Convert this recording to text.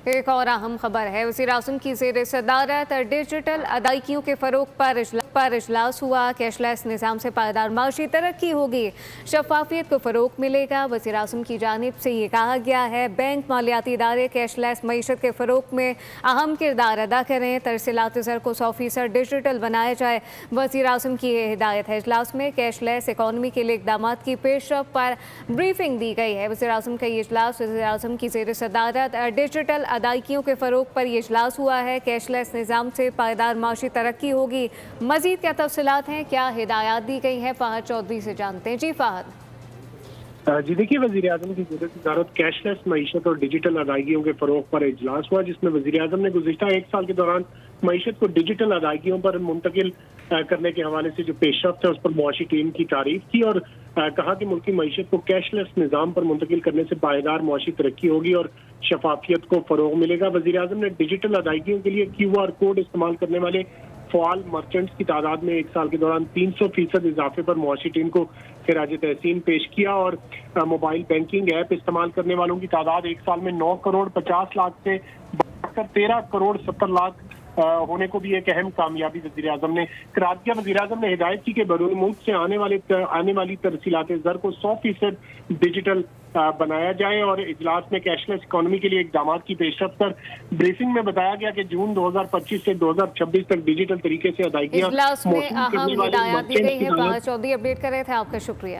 ایک اور اہم خبر ہے، وزیر اعظم کی زیر صدارت ڈیجیٹل ادائیگیوں کے فروغ پر اجلاس ہوا۔ کیش لیس نظام سے پائیدار معاشی ترقی ہوگی، شفافیت کو فروغ ملے گا۔ وزیر اعظم کی جانب سے یہ کہا گیا ہے بینک، مالیاتی ادارے کیش لیس معیشت کے فروغ میں اہم کردار ادا کریں، ترسیلات زر کو 100% ڈیجیٹل بنایا جائے۔ وزیر اعظم کی یہ ہدایت ہے۔ اجلاس میں کیش لیس اکانومی کے لیے اقدامات کی پیش رفت پر بریفنگ دی گئی ہے۔ وزیر اعظم کا یہ اجلاس وزیر اعظم کی زیر صدارت ڈیجیٹل ادائیگیوں کے فروغ پر یہ اجلاس ہوا ہے۔ کیش لیس نظام سے پائیدار معاشی ترقی ہوگی۔ مزید کیا تفصیلات ہیں، کیا ہدایات دی گئی ہیں، فہد چودھری سے جانتے ہیں۔ جی فہد۔ جی دیکھیے، وزیر اعظم کی زیر صدارت کیش لیس معیشت اور ڈیجیٹل ادائیگیوں کے فروغ پر اجلاس ہوا، جس میں وزیر اعظم نے گزشتہ ایک سال کے دوران معیشت کو ڈیجیٹل ادائیگیوں پر منتقل کرنے کے حوالے سے جو پیش رفت ہے اس پر معاشی ٹیم کی تعریف کی اور کہا کہ ملکی معیشت کو کیش لیس نظام پر منتقل کرنے سے پائیدار معاشی ترقی ہوگی اور شفافیت کو فروغ ملے گا۔ وزیر اعظم نے ڈیجیٹل ادائیگیوں کے لیے QR کوڈ استعمال کرنے والے فعال مرچنٹس کی تعداد میں ایک سال کے دوران 300% اضافے پر معاشی ٹیم کو خراج تحسین پیش کیا اور موبائل بینکنگ ایپ استعمال کرنے والوں کی تعداد ایک سال میں 9,50,00,000 سے بڑھ کر 13,70,00,000 ہونے کو بھی ایک اہم کامیابی وزیر اعظم نے قرار دیا۔ وزیر اعظم نے ہدایت کی کہ بیرون ملک سے آنے والی ترسیلات زر کو 100% ڈیجیٹل بنایا جائے اور اجلاس میں کیش لیس اکانومی کے لیے اقدامات کی پیش رفت پر بریفنگ میں بتایا گیا کہ جون 2025 سے 2026 تک ڈیجیٹل طریقے سے ادائیگیاں اجلاس میں اہم ہدایات دی گئی ہیں۔ فہد چودھری اپڈیٹ کر رہے تھے، آپ کا شکریہ۔